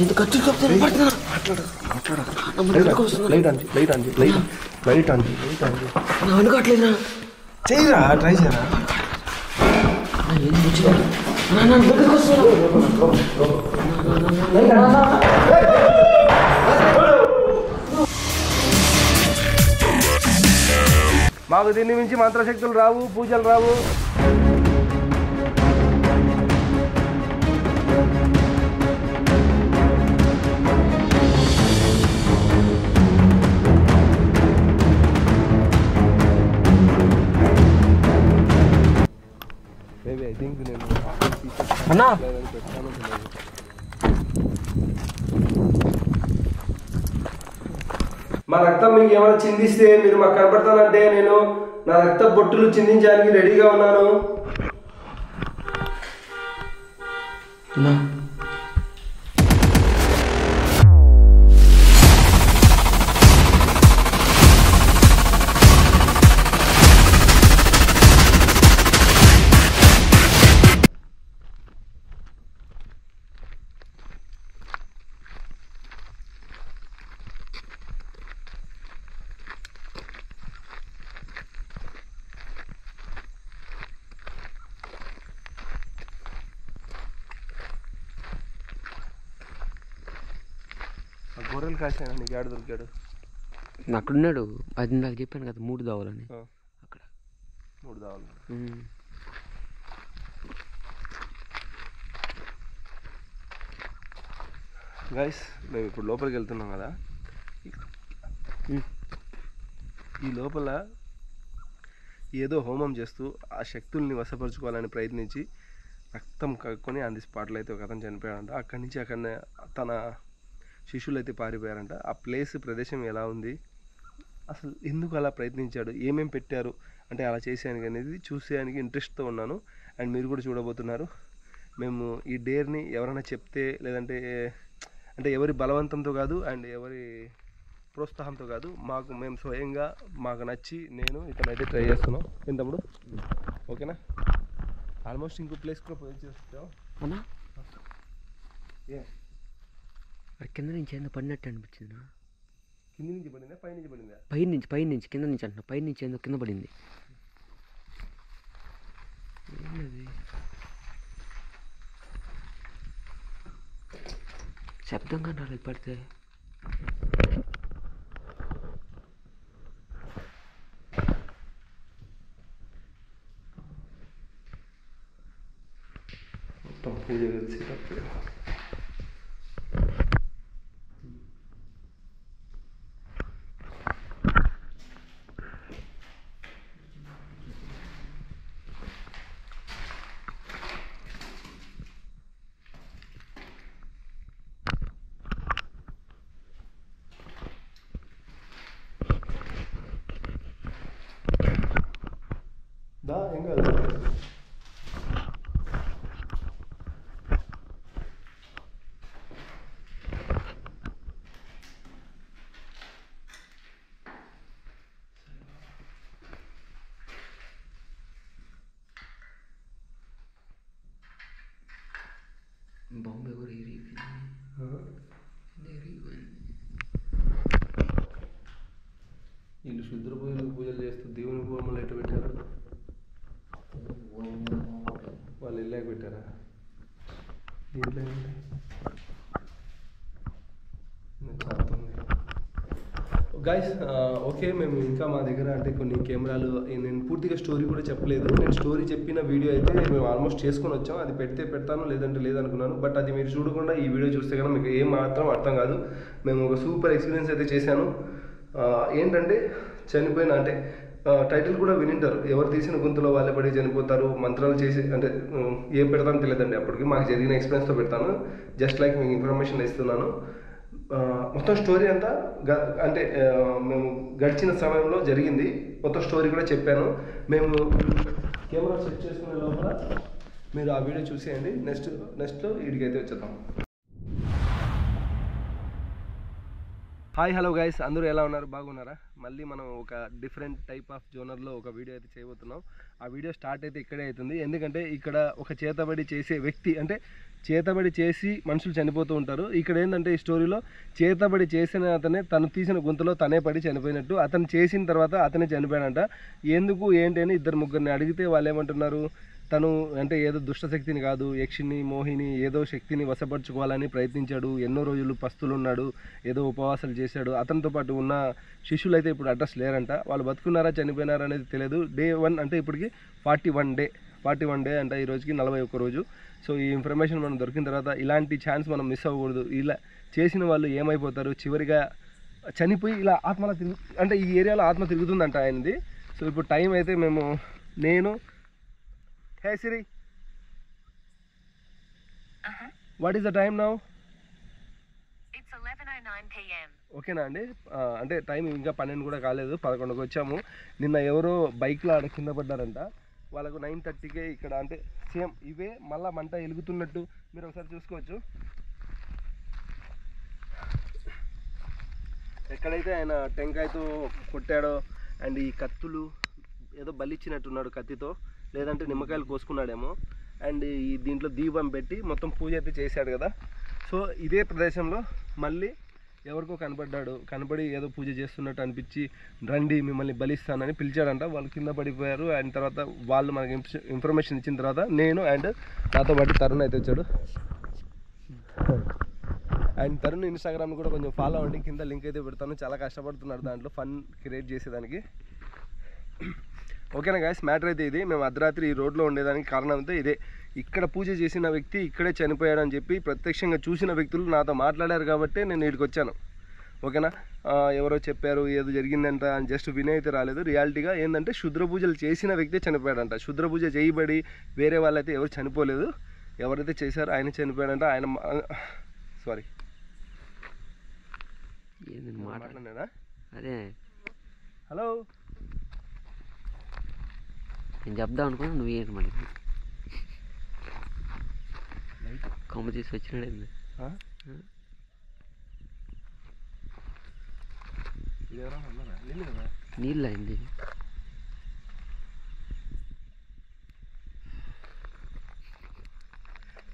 ఎంత ఖర్చు చెప్తాను నా అనుకోవట్లేదురా చేయరా ట్రై చేయరా మాకు దీన్ని మించి మంత్రశక్తులు రావు, పూజలు రావు. ఐ థింక్ నేను అన్నా మా రక్తం మీకు ఏమైనా చిందిస్తే మీరు మాకు కనపడతానంటే నేను నా రక్త బొట్టులు చిందించడానికి రెడీగా ఉన్నాను. గొర్రెలు కాసాను, నీకు ఏడు దొరికాడు? అక్కడున్నాడు. అది నాకు చెప్పాను కదా 3 దావాలని. అక్కడ 3 దావాలు. గైస్ మేము ఇప్పుడు లోపలికి వెళ్తున్నాం కదా, ఈ లోపల ఏదో హోమం చేస్తూ ఆ శక్తుల్ని వశపరుచుకోవాలని ప్రయత్నించి రక్తం కక్కుని ఆన్ ది స్పాట్లో అయితే ఒక అతను చనిపోయాడంట. అక్కడి నుంచి అక్కడ తన శిష్యులు అయితే పారిపోయారంట. ఆ ప్రదేశం ఎలా ఉంది, అసలు ఎందుకు అలా ప్రయత్నించాడు, ఏమేమి పెట్టారు అంటే అలా చేసేయానికి అనేది చూసేయానికి ఇంట్రెస్ట్తో ఉన్నాను. అండ్ మీరు కూడా చూడబోతున్నారు. మేము ఈ డేర్ని ఎవరైనా చెప్తే లేదంటే అంటే ఎవరి బలవంతంతో కాదు అండ్ ఎవరి ప్రోత్సాహంతో కాదు, మేము స్వయంగా మాకు నచ్చి నేను ఇతనైతే ట్రై చేస్తున్నాం. ఏం తమ్ముడు, ఓకేనా? ఆల్మోస్ట్ ఇంకో ప్లేస్ కూడా పోయి చేస్తాం. కింద నుంచి ఏందో పడినట్టు అనిపించింది. కింద నుంచి పడిందా పై నుంచి పడిందా? పై నుంచి కింద నుంచి అంటున్నా. పై నుంచి ఏందో కింద పడింది. ఏంటది? శబ్దంగా రాలేదు పడితే. మొత్తం పూజ కలిసి ఏం కాదు. బాంబే కూడా వీళ్ళు శుద్ర పూజలు చేస్తూ దేవుని బొమ్మలు ఎట్టు పెట్టారు? వాళ్ళు ఇల్లాక పెట్టారా? దీంట్లో గైస్ ఓకే, మేము ఇంకా మా దగ్గర అంటే కొన్ని కెమెరాలు, నేను పూర్తిగా స్టోరీ కూడా చెప్పలేదు. నేను స్టోరీ చెప్పిన వీడియో అయితే మేము ఆల్మోస్ట్ చేసుకొని వచ్చాం. అది పెడతాను లేదంటే లేదనుకున్నాను. బట్ అది మీరు చూడకుండా ఈ వీడియో చూస్తే కన్నా మీకు ఏం మాత్రం అర్థం కాదు. మేము ఒక సూపర్ ఎక్స్పీరియన్స్ అయితే చేశాను. ఏంటంటే చనిపోయిన అంటే టైటిల్ కూడా వినింటారు, ఎవరు తీసిన గొంతులో వాళ్ళే పడి చనిపోతారు, మంత్రాలు చేసి అంటే ఏం పెడతానో తెలియదండి. అప్పటికి మాకు జరిగిన ఎక్స్పీరియన్స్తో పెడతాను. జస్ట్ లైక్ మీకు ఇన్ఫర్మేషన్ ఇస్తున్నాను. మొత్తం స్టోరీ అంతా అంటే మేము గడిచిన సమయంలో జరిగింది మొత్తం స్టోరీ కూడా చెప్పాను. మేము కెమెరా సెట్ చేసుకునే లోపల మీరు ఆ వీడియో చూసేయండి. నెక్స్ట్లో వీడికైతే వచ్చేద్దాం. హాయ్ హలో గైస్, అందరూ ఎలా ఉన్నారు? బాగున్నారా? మళ్ళీ మనం ఒక డిఫరెంట్ టైప్ ఆఫ్ జోనర్లో ఒక వీడియో అయితే చేయబోతున్నాం. ఆ వీడియో స్టార్ట్ అయితే ఇక్కడే అవుతుంది. ఎందుకంటే ఇక్కడ ఒక చేతబడి చేసే వ్యక్తి, అంటే చేతబడి చేసి మనుషులు చనిపోతూ ఉంటారు. ఇక్కడ ఏంటంటే ఈ స్టోరీలో చేతబడి చేసిన అతనే తను తీసిన గుంతలో తనే పడి చనిపోయినట్టు, అతను చేసిన తర్వాత అతనే చనిపోయాడంట. ఎందుకు ఏంటి అని ఇద్దరు ముగ్గురిని అడిగితే వాళ్ళు ఏమంటున్నారు, తను అంటే ఏదో దుష్టశక్తిని కాదు, యక్షిని మోహిని ఏదో శక్తిని వశపరుచుకోవాలని ప్రయత్నించాడు. ఎన్నో రోజులు పస్తులున్నాడు, ఏదో ఉపవాసాలు చేశాడు. అతనితో పాటు ఉన్న శిష్యులు అయితే ఇప్పుడు అడ్రస్ లేరంట. వాళ్ళు బతుకున్నారా చనిపోయినారా అనేది తెలియదు. డే 1 అంటే ఇప్పటికి 41 డే అంట. ఈ రోజుకి 41 రోజు. సో ఈ ఇన్ఫర్మేషన్ మనం దొరికిన తర్వాత ఇలాంటి ఛాన్స్ మనం మిస్ అవ్వకూడదు. ఇలా చేసిన వాళ్ళు ఏమైపోతారు, చివరిగా చనిపోయి ఇలా ఆత్మలా అంటే ఈ ఏరియాలో ఆత్మ తిరుగుతుందంట ఆయనది. సో ఇప్పుడు టైం అయితే నేను Hey Siri. What is the time now? It's 11:09 p.m. ఓకేనా అండి? అంటే టైం ఇంకా 12 కూడా కాలేదు, 11కి వచ్చాము. నిన్న ఎవరో బైక్లో ఆడ కింద పడ్డారంట. వాళ్ళకు 9:30కే ఇక్కడ అంటే సేమ్ ఇవే మళ్ళీ మంట వెలుగుతున్నట్టు మీరు ఒకసారి చూసుకోవచ్చు. ఎక్కడైతే ఆయన టెంకాయతో కొట్టాడో అండ్ ఈ కత్తులు ఏదో బలిచ్చినట్టున్నాడు కత్తితో, లేదంటే నిమ్మకాయలు కోసుకున్నాడేమో. అండ్ ఈ దీంట్లో దీపం పెట్టి మొత్తం పూజ అయితే చేశాడు కదా. సో ఇదే ప్రదేశంలో మళ్ళీ ఎవరికో కనపడి ఏదో పూజ చేస్తున్నట్టు అనిపించి రండి మిమ్మల్ని బలిస్తానని పిలిచాడంట. వాళ్ళు కింద పడిపోయారు. అండ్ తర్వాత వాళ్ళు మనకి ఇన్ఫర్మేషన్ ఇచ్చిన తర్వాత నేను అండ్ నాతో పాటు తరుణ్ అయితే వచ్చాడు. అండ్ తరుణ్ ఇన్స్టాగ్రామ్ కూడా కొంచెం ఫాలో అవ్వండి, కింద లింక్ అయితే పెడతాను. చాలా కష్టపడుతున్నాడు దాంట్లో ఫన్ క్రియేట్ చేసేదానికి. ఓకేనా గాయస్, మ్యాటర్ అయితే ఇది. మేము అర్ధరాత్రి ఈ రోడ్లో ఉండేదానికి కారణం అయితే ఇదే. ఇక్కడ పూజ చేసిన వ్యక్తి ఇక్కడే చనిపోయాడని చెప్పి ప్రత్యక్షంగా చూసిన వ్యక్తులు నాతో మాట్లాడారు కాబట్టి నేను ఇక్కడికి వచ్చాను. ఓకేనా, ఎవరో చెప్పారు ఏదో జరిగిందంట అని జస్ట్ వినే అయితే రాలేదు. రియాలిటీగా ఏంటంటే శుద్ర పూజలు చేసిన వ్యక్తి చనిపోయాడంట. శుద్ర పూజ చేయబడి వేరే వాళ్ళైతే ఎవరు చనిపోలేదు. ఎవరైతే చేశారో ఆయన చనిపోయాడంట. ఆయన సారీ మాట్లాడినాడా? అదే హలో నేను చెప్దాం అనుకున్నా, నువ్వేంటి మళ్ళీ కొమ్మ తీసి వచ్చినాడు. నీళ్ళు అయింది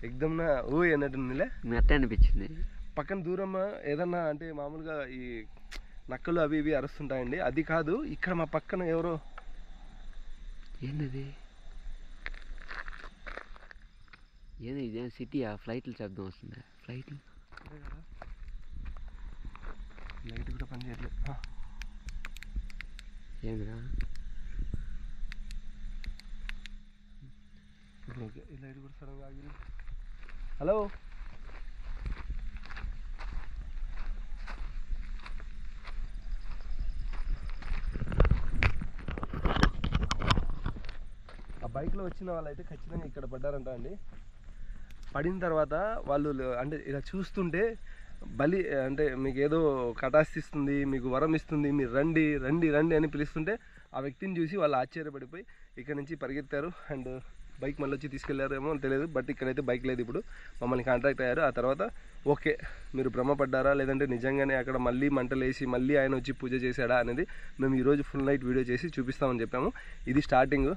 ఎగ్దమ్ నా ఓ అన్నట్టు నీళ్ళే మెట్ట అనిపించింది. పక్కన దూరం ఏదన్నా అంటే మామూలుగా ఈ నక్కలు అవి ఇవి అరుస్తుంటాయండి. అది కాదు, ఇక్కడ మా పక్కన ఎవరో ఏంది ఏంది ఇదేం సిటీయా? ఫ్లైట్లు శబ్దం వస్తుంది. ఫ్లైట్లు లైట్ కూడా పని చేయట్లేదు. ఏందిరా ఓకే, ఈ లైట్ కూడా సడన్గా ఆగింది. హలో బైక్లో వచ్చిన వాళ్ళు అయితే ఖచ్చితంగా ఇక్కడ పడ్డారంట అండి. పడిన తర్వాత వాళ్ళు అంటే ఇలా చూస్తుంటే బలి అంటే మీకు ఏదో కటాస్తిస్తుంది, మీకు వరం ఇస్తుంది, మీరు రండి రండి రండి అని పిలుస్తుంటే ఆ వ్యక్తిని చూసి వాళ్ళు ఆశ్చర్యపడిపోయి ఇక్కడ నుంచి పరిగెత్తారు. అండ్ బైక్ మళ్ళీ వచ్చి తీసుకెళ్లారేమో తెలియదు, బట్ ఇక్కడైతే బైక్ లేదు. ఇప్పుడు మమ్మల్ని కాంటాక్ట్ అయ్యారు. ఆ తర్వాత ఓకే మీరు భ్రమపడ్డారా లేదంటే నిజంగానే అక్కడ మళ్ళీ మంటలేసి మళ్ళీ ఆయన వచ్చి పూజ చేశాడా అనేది మేము ఈరోజు ఫుల్ నైట్ వీడియో చేసి చూపిస్తామని చెప్పాము. ఇది స్టార్టింగ్.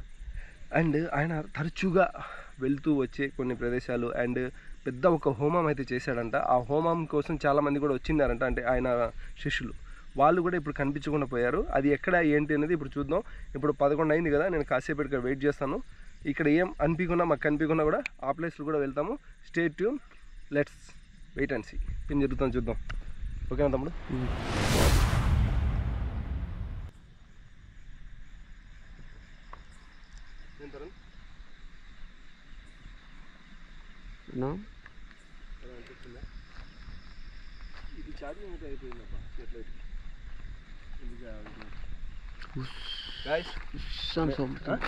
అండ్ ఆయన తరచుగా వెళ్తూ వచ్చే కొన్ని ప్రదేశాలు అండ్ పెద్ద ఒక హోమం అయితే చేశాడంట. ఆ హోమం కోసం చాలామంది కూడా వచ్చినారంట, అంటే ఆయన శిష్యులు. వాళ్ళు కూడా ఇప్పుడు కనిపించకుండా పోయారు. అది ఎక్కడ ఏంటి అనేది ఇప్పుడు చూద్దాం. ఇప్పుడు 11 అయింది కదా, నేను కాసేపు ఇక్కడ వెయిట్ చేస్తాను. ఇక్కడ ఏం అనిపించకుండా మాకు కనిపించకుండా కూడా ఆ ప్లేస్లో కూడా వెళ్తాము. Stay tune, let's wait and see ఏం జరుగుతుందో చూద్దాం. ఓకేనా తమ్ముడు? ఇది ఛార్జింగ్ అయితే అయిపోయిందబ్బా.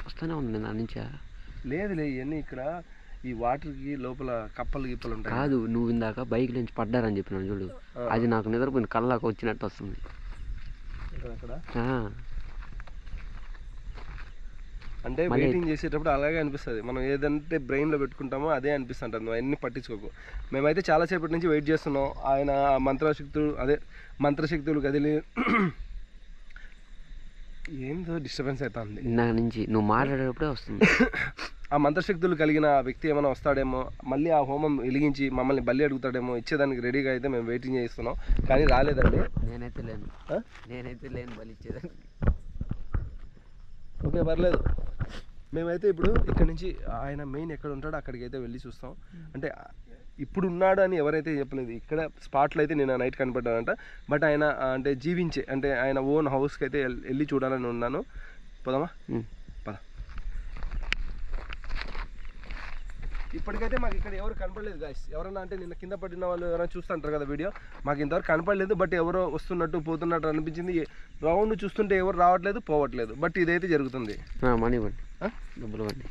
వస్తూనే ఉంది నా నుంచా? లేదులే, ఇవన్నీ ఇక్కడ ఈ వాటర్కి లోపల కప్పలు గిప్పలు ఉంటాయి. కాదు, నువ్వు ఇందాక బైక్ నుంచి పడ్డారని చెప్పినాను చూడు, అది నాకు నిద్రపోయిన కళ్ళకు వచ్చినట్టు వస్తుంది. అక్కడ అంటే వెయిటింగ్ చేసేటప్పుడు అలాగే అనిపిస్తుంది. మనం ఏదంటే బ్రెయిన్లో పెట్టుకుంటామో అదే అనిపిస్తుంటుంది. నువ్వు అన్నీ పట్టించుకోకు. మేమైతే చాలాసేపటి నుంచి వెయిట్ చేస్తున్నాం. ఆయన మంత్రశక్తులు కదిలి ఏందో డిస్టర్బెన్స్ అవుతుంది నా నుంచి నువ్వు మాట్లాడేటప్పుడే వస్తుంది. ఆ మంత్రశక్తులు కలిగిన వ్యక్తి ఏమైనా వస్తాడేమో, మళ్ళీ ఆ హోమం వెలిగించి మమ్మల్ని బలి అడుగుతాడేమో, ఇచ్చేదానికి రెడీగా అయితే మేము వెయిటింగ్ చేస్తున్నాం. కానీ రాలేదండి. నేనైతే లేను బలి ఇచ్చేదానికి. ఓకే, పర్లేదు. మేమైతే ఇప్పుడు ఇక్కడ నుంచి ఆయన మెయిన్ ఎక్కడ ఉంటాడో అక్కడికి అయితే వెళ్ళి చూస్తాం. అంటే ఇప్పుడు ఉన్నాడు అని ఎవరైతే చెప్పలేదు. ఇక్కడ స్పాట్లో అయితే నేను నైట్ కనపడ్డానంట. బట్ ఆయన అంటే జీవించే అంటే ఆయన ఓన్ హౌస్కి అయితే వెళ్ళి చూడాలని ఉన్నాను. పోదామా? పద. ఇప్పటికైతే మాకు ఇక్కడ ఎవరు కనపడలేదు గాయస్. ఎవరైనా అంటే నిన్న కింద పడిన వాళ్ళు ఎవరైనా చూస్తుంటారు కదా వీడియో, మాకు ఇంతవరకు కనపడలేదు. బట్ ఎవరో వస్తున్నట్టు పోతున్నట్టు అనిపించింది. రౌండ్ చూస్తుంటే ఎవరు రావట్లేదు, పోవట్లేదు. బట్ ఇదైతే జరుగుతుంది. మనీ ఇవ్వండి, డబ్బులు పడి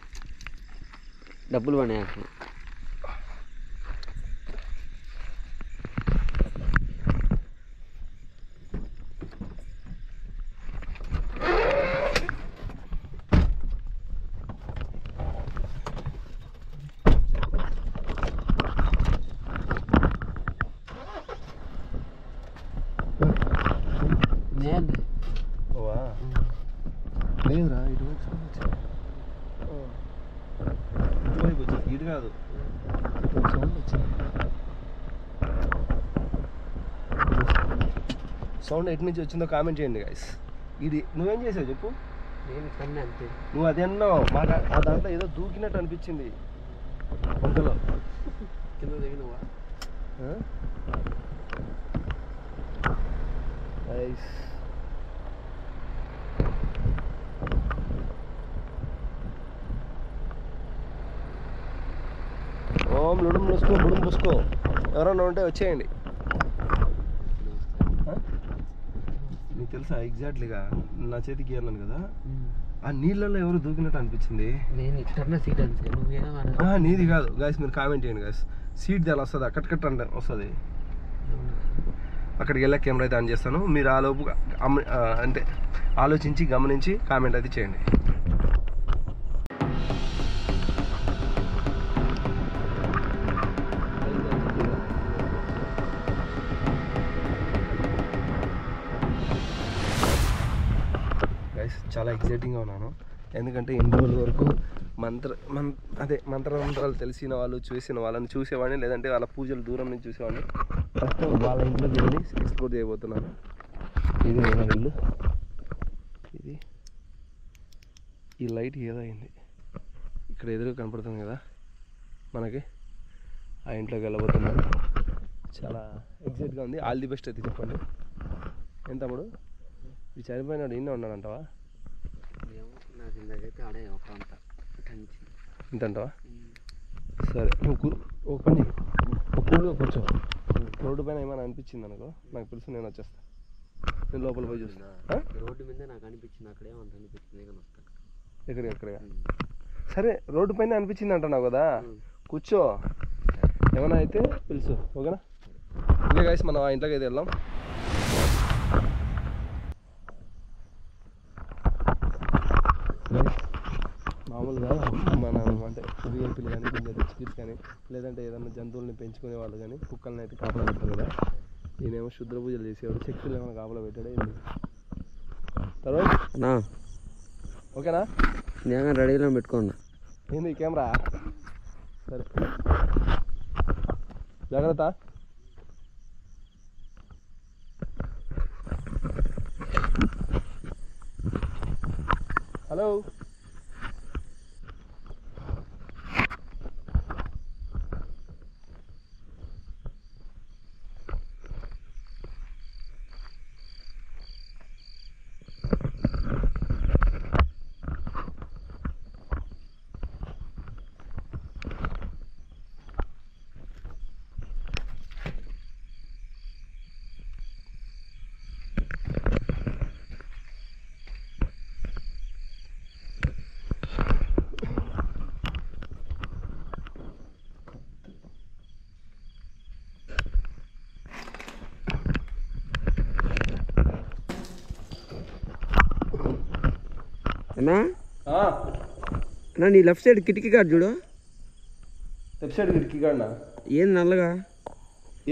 లేదురా, ఇటువైపు వచ్చింది. ఇటు కాదు, సౌండ్ వచ్చింది. సౌండ్ ఎటు నుంచి వచ్చిందో కామెంట్ చేయండి గాయస్. ఇది నువ్వేం చేసావు చెప్పు. అంతే. నువ్వు అది అన్నావు, మాకు ఆ దాంట్లో ఏదో దూకినట్టు అనిపించింది. వంటలో కింద దిగినవా? గైస్ ఓం లుడుం మూసుకో బుడుం పూసుకో. ఎవరన్నా ఉంటే వచ్చేయండి. నీకు తెలుసా ఎగ్జాక్ట్లీగా నా చేతికి అన్నాను కదా, ఆ నీళ్ళల్లో ఎవరు దూకినట్టు అనిపించింది. నీది కాదు గాయస్, మీరు కామెంట్ చేయండి గాయస్. సీట్ దాని వస్తుంది, అక్కడికట్ట అంటే వస్తుంది. అక్కడికి వెళ్ళా కెమెరా అయితే ఆన్ చేస్తాను. మీరు ఆ లోపు అంటే ఆలోచించి గమనించి కామెంట్ అయితే చేయండి. చాలా ఎగ్జైటింగ్గా ఉన్నాను. ఎందుకంటే ఎన్ని రోజుల వరకు మంత్రాలు తెలిసిన వాళ్ళు చూసిన వాళ్ళని చూసేవాడిని, లేదంటే వాళ్ళ పూజలు దూరం నుంచి చూసేవాడిని. ఫస్ట్ వాళ్ళ ఇంట్లోకి వెళ్ళి ఎక్స్ప్లోర్ చేయబోతున్నాను. ఇది నేను ఇల్లు. ఇది ఈ లైట్ ఏదో అయింది ఇక్కడ ఎదురుగా కనపడుతుంది కదా మనకి. ఆ ఇంట్లోకి వెళ్ళబోతున్నాను. చాలా ఎగ్జైట్గా ఉంది. ఆల్ ది బెస్ట్ అయితే చెప్పండి. ఏం తమ్ముడు, ఇది చనిపోయినాడు ఇన్నే ఉన్నాడంటావా? ఇంతంటావా? సరే, నువ్వు ఒక పని కూర్చో కొంచెం. రోడ్డు పైన ఏమైనా అనిపించింది అనుకో నాకు తెలుసు, నేను వచ్చేస్తా. నేను లోపల పోయి చూస్తా. రోడ్డు మీద నాకు అనిపించింది, అక్కడే అనిపించింది. ఎక్కడ సరే, రోడ్డు పైన అనిపించింది అంటున్నావు కదా, కూర్చో. ఏమైనా అయితే పిలుసు, ఓకేనా? ఓకే గైస్, మనం ఆ ఇంట్లోకి అయితే వెళ్దాం. మామూలుగా మన అంటే వీఎల్పీలు కానీ కొంచెం రిచ్ కిడ్స్ కానీ లేదంటే ఏదైనా జంతువుల్ని పెంచుకునే వాళ్ళు కానీ కుక్కల్ని అయితే కాపలా పెడతారు కదా. నేనేమో శుద్ర పూజలు చేసేవాడు, శక్తులు ఏమైనా కాపలా పెట్టాడే తర్వాత. ఓకేనా? నేను రెడీలో పెట్టుకోండి. ఏంది కెమెరా? సరే, జాగ్రత్త. హలో, అన్నా అన్నా నీ లెఫ్ట్ సైడ్ కిటికీ కాదు చూడు. లెఫ్ట్ సైడ్ కిటికీ కాడనా? ఏం నల్లగా?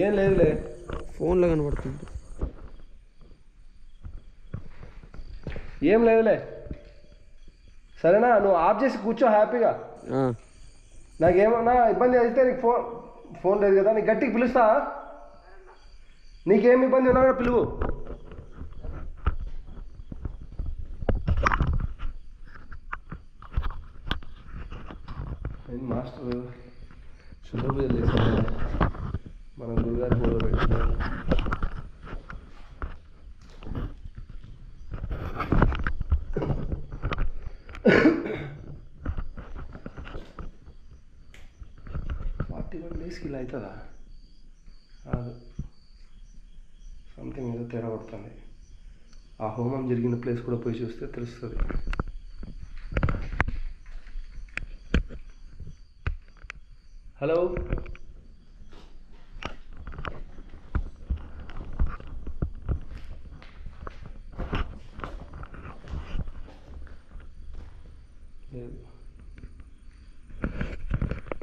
ఏం లేదులే, ఫోన్లో కనబడుతుంది. ఏం లేదులే. సరేనా, నువ్వు ఆఫ్ చేసి కూర్చో హ్యాపీగా. నాకేమన్నా ఇబ్బంది అయితే నీకు ఫోన్ లేదు కదా, నీకు గట్టికి పిలుస్తా. నీకేం ఇబ్బంది ఉన్నా కూడా పిలువు. మాస్టర్ శుద్ధ పూజలు చేస్తాను, మన గురుగారి పూజలు పెట్టుకున్నాను. ఇలా అవుతుందా? కాదు, సంథింగ్ ఏదో తేడా పడుతుంది. ఆ హోమం జరిగిన ప్లేస్ కూడా పోయి చూస్తే తెలుస్తుంది. హలో, లేదు,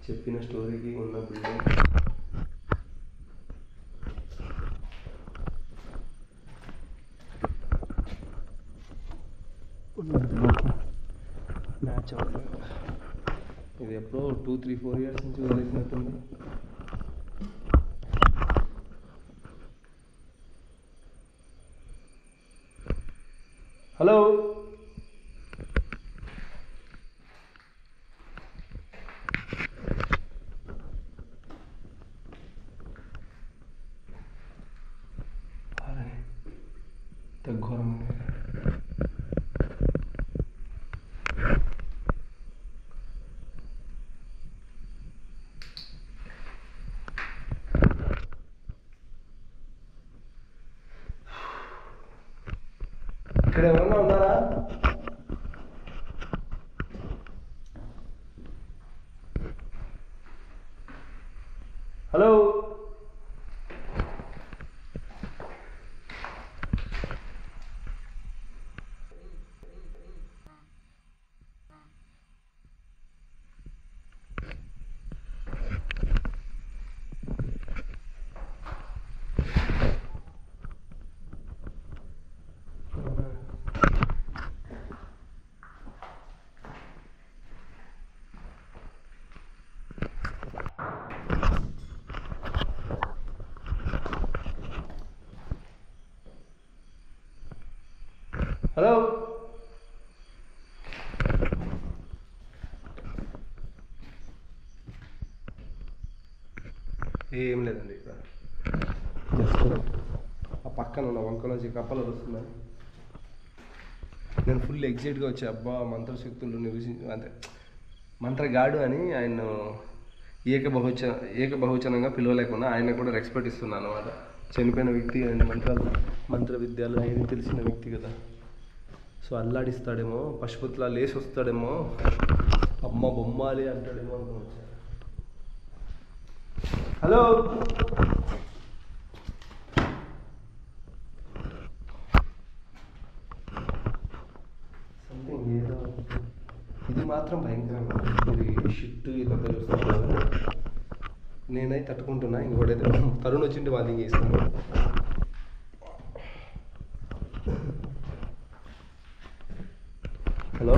చెప్పిన స్టోరీకి ఉన్న బిల్డింగ్ మ్యాచ్ అవ్వట్లేదు. ఇది ఎప్పుడో 2-3-4 years నుంచి వదిలేసినట్టుంది. హలో, ఘోరం. ఇక్కడ ఎవరన్నా ఉన్నారా? హలో, హలో, ఏం లేదండి. ఇక్కడ జస్ట్ ఆ పక్కన ఉన్న వంక నుంచి కప్పలు వస్తున్నాయి. నేను ఫుల్ ఎగ్జైట్గా వచ్చా. అబ్బా, మంత్రశక్తులు అంటే మంత్రగాడు అని ఆయన ఏకబహువచనంగా పిలవలేకుండా ఆయన కూడా రెస్పెక్ట్ ఇస్తున్నాను అన్నమాట. చనిపోయిన వ్యక్తి ఆయన మంత్ర విద్యలు ఆయన తెలిసిన వ్యక్తి కదా. సో అల్లాడిస్తాడేమో, పశుపతిలా లేచి వస్తాడేమో, అమ్మ బొమ్మాలి అంటాడేమో అనుకోవచ్చు. హలో, సంథింగ్ ఏదో ఇది మాత్రం భయంకరంగా ఇది షిఫ్ట్ ఇదంతా చూస్తున్నాను. నేనైతే తట్టుకుంటున్నా. ఇంకోటైతే తరుణ్ వచ్చింటే వాళ్ళు ఇంక ఇస్తాను. హలో,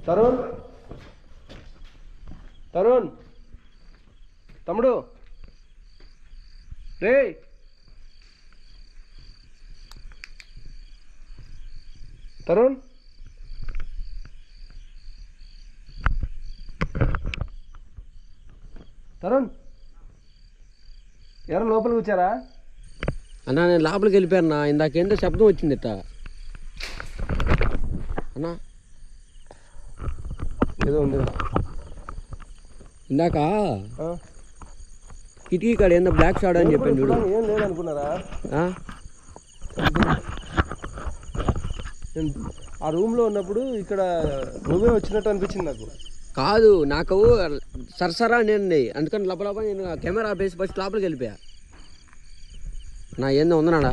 తరుణ్, తరుణ్ తమ్ముడు, రే తరుణ్, తరుణ్ ఎవరు లోపలికి వచ్చారా? అన్నా నేను లోపలికి వెళ్ళిపోయాను. ఇందాకేందో శబ్దం వచ్చింది ఇట్ట అన్నా, ఏదో ఉంది ఇందాక కిటికీ కాడ ఏందో బ్లాక్ షాడో అని చెప్పాను చూడు. ఏం లేదనుకున్నారా? ఆ రూమ్లో ఉన్నప్పుడు ఇక్కడ నువ్వే వచ్చినట్టు అనిపించింది నాకు. కాదు, నాకు సరసరా నేను అందుకని లోపల నేను కెమెరా ఆపేసి ఫస్ట్ లోపలికి వెళ్ళిపోయా. నా ఏందో ఉందన్నాడా?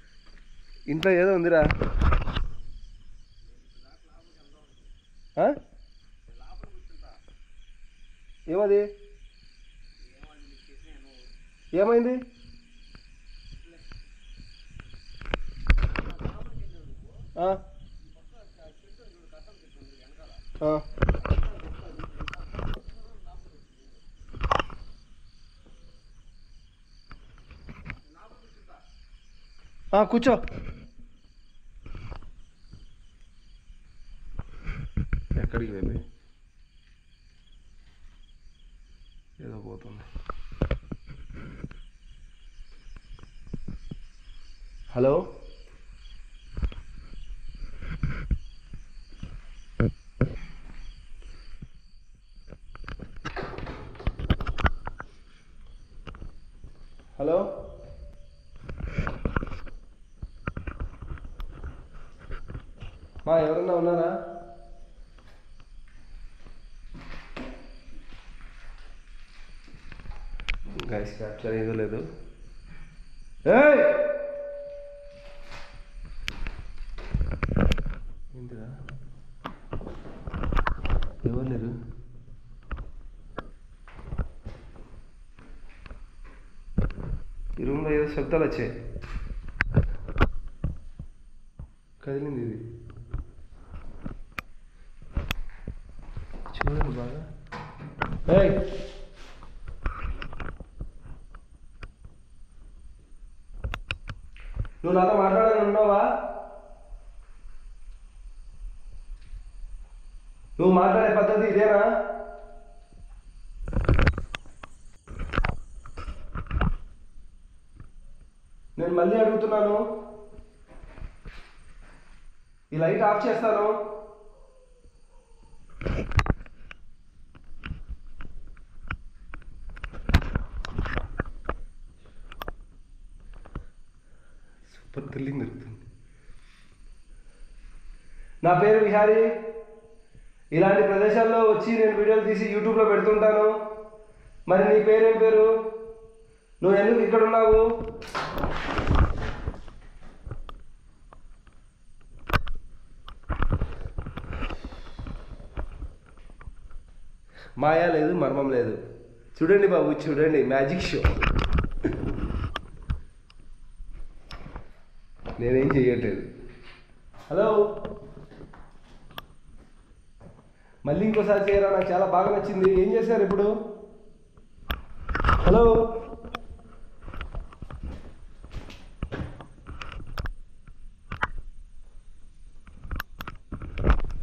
ఇంట్లో ఏదో ఉందిరా. ఏమది? ఏమైంది? కూర్చో. ఎక్కడికి వెళ్ళి ఏదో పోతుంది. హలో, హలో, ఎవరన్నా ఉన్నారా? గైస్ క్యాప్చర్ ఏదో లేదు. ఏంటిరా, ఎవరు లేరు. ఈ రూమ్లో ఏదో శబ్దాలు వచ్చాయి. కదిలింది ఇది, చూడండి బాగా. నువ్వు నాతో మాట్లాడాలని ఉన్నావా? నువ్వు మాట్లాడే పద్ధతి ఇదేనా? నేను మళ్ళీ అడుగుతున్నాను, ఈ లైట్ ఆఫ్ చేస్తాను. సూపర్ థ్రిల్లింగ్ దొరుకుతుంది. నా పేరు విహారీ. ఇలాంటి ప్రదేశాల్లో వచ్చి నేను వీడియోలు తీసి యూట్యూబ్లో పెడుతుంటాను. మరి నీ పేరేం పేరు? నువ్వు ఎందుకు ఇక్కడ ఉన్నావు? మాయా లేదు, మర్మం లేదు. చూడండి బాబు, చూడండి, మ్యాజిక్ షో. నేనేం చెయ్యట్లేదు. హలో, మళ్ళీ ఇంకోసారి చేయరా, నాకు చాలా బాగా నచ్చింది. ఏం చేశారు ఇప్పుడు? హలో,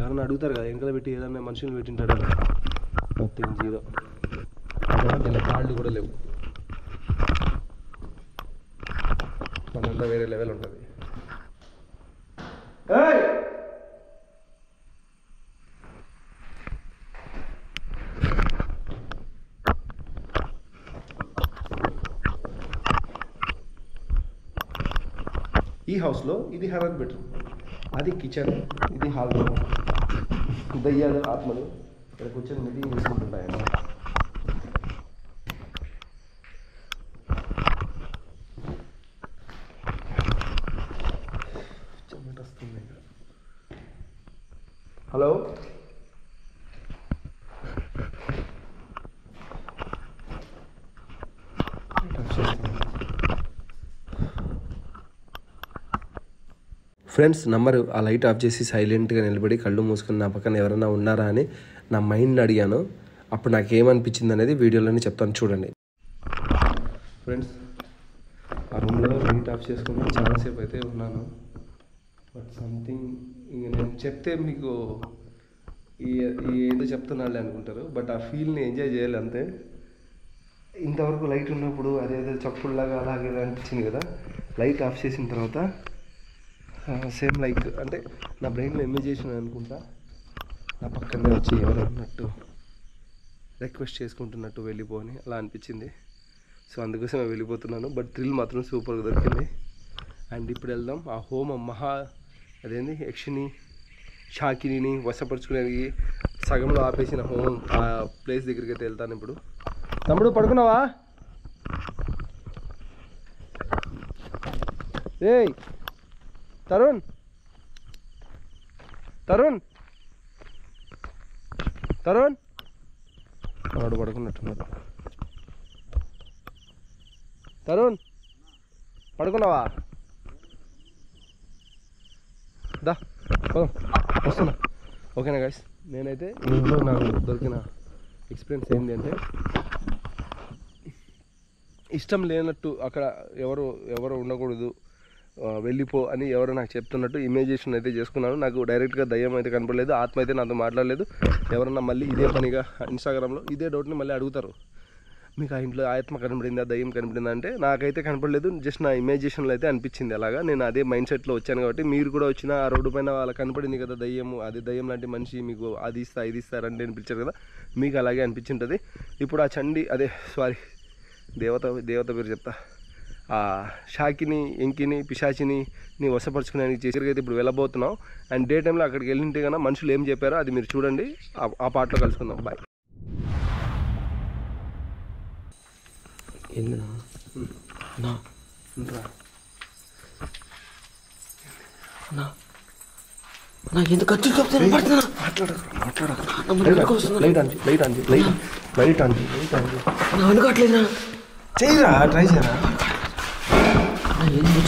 ఎవరన్నా అడుగుతారు కదా, వెనకాల పెట్టి ఏదన్నా మనుషులు పెట్టింటాడు. మొత్తం 0. ఇలా కాళ్ళు కూడా లేవు. మనంతా వేరే లెవెల్ ఉంటుంది. ఈ హౌస్లో ఇది హారర్ బెడ్రూమ్, అది కిచెన్, ఇది హాల్ రూమ్. దయ్యాలు, ఆత్మలు ఇక్కడ కూర్చొని మీటింగ్ చేసుకుంటుంటాయన్న. చెమట వస్తుంది. హలో, ఫ్రెండ్స్, నంబరు ఆ లైట్ ఆఫ్ చేసి సైలెంట్గా నిలబడి కళ్ళు మూసుకుని నా పక్కన ఎవరైనా ఉన్నారా అని నా మైండ్ని అడిగాను. అప్పుడు నాకు ఏమనిపించింది అనేది వీడియోలోనే చెప్తాను, చూడండి. ఫ్రెండ్స్, ఆ రూమ్లో లైట్ ఆఫ్ చేసుకుని చాలాసేపు అయితే ఉన్నాను. బట్ సంథింగ్ ఇంక నేను చెప్తే మీకు ఏదో చెప్తున్నాళ్ళే అనుకుంటారు. బట్ ఆ ఫీల్ని ఎంజాయ్ చేయాలి అంతే. ఇంతవరకు లైట్ ఉన్నప్పుడు అదేదో చప్పుడులాగా అలాగే అనిపించింది కదా. లైట్ ఆఫ్ చేసిన తర్వాత సేమ్ లైక్ అంటే నా బ్రెయిన్లో ఇమేజినేషన్ అనుకుంటా, నా పక్కనే వచ్చి ఎవరు అన్నట్టు రిక్వెస్ట్ చేసుకుంటున్నట్టు వెళ్ళిపోని అలా అనిపించింది. సో అందుకోసం వెళ్ళిపోతున్నాను. బట్ థ్రిల్ మాత్రం సూపర్గా దొరికింది. అండ్ ఇప్పుడు వెళ్దాం ఆ హోమం అదేంది యక్షిని షాకిని వశపరుచుకునేది సగంలో ఆపేసిన హోమం ఆ ప్లేస్ దగ్గరికి అయితే వెళ్తాను ఇప్పుడు. తమ్ముడు పడుకున్నావా? ఏయ్ తరుణ్ తరుణ్ తరుణ్ వాడు పడుకున్నట్టున్నాడు. తరుణ్ పడుకున్నావా? దా వస్తున్నా. ఓకేనా గైస్, నేనైతే ఇంట్లో నాకు దొరికిన ఎక్స్పీరియన్స్ ఏంటి అంటే, ఇష్టం లేనట్టు అక్కడ ఎవరు ఉండకూడదు, వెళ్ళిపో అని ఎవరో నాకు చెప్తున్నట్టు ఇమేజినేషన్ అయితే చేసుకున్నాను. నాకు డైరెక్ట్గా దయ్యం అయితే కనపడలేదు, ఆత్మ అయితే నాతో మాట్లాడలేదు. ఎవరన్నా మళ్ళీ ఇదే పనిగా ఇన్స్టాగ్రామ్లో ఇదే డౌట్ని మళ్ళీ అడుగుతారు, మీకు ఆ ఇంట్లో ఆత్మ కనపడిందా, దయ్యం కనపడిందా అంటే నాకైతే కనపడలేదు. జస్ట్ నా ఇమేజినేషన్లో అయితే అనిపించింది అలాగా. నేను అదే మైండ్ సెట్లో వచ్చాను కాబట్టి మీరు కూడా వచ్చిన ఆ రోడ్డు పైన వాళ్ళకి కనపడింది కదా దయ్యము, అది దయ్యం లాంటి మనిషి, మీకు అది ఇస్తా ఇది ఇస్తారంటే అనిపించారు కదా, మీకు అలాగే అనిపించింటుంది. ఇప్పుడు ఆ చండి దేవత పేరు చెప్తా, ఆ షాకిని, ఎంకిని, పిశాచిని వశపరుచుకునేందుకు చేసేకైతే ఇప్పుడు వెళ్ళబోతున్నాం. అండ్ డే టైంలో అక్కడికి వెళ్ళింటే కన్నా మనుషులు ఏం చెప్పారో అది మీరు చూడండి. ఆ పాటలో కలుసుకుందాం. బాయ్. ఎందుకు ఖర్చు చెప్తాను? అనుకోవట్లేదా? చేయరా, ట్రై చేయరా. ఎందుకు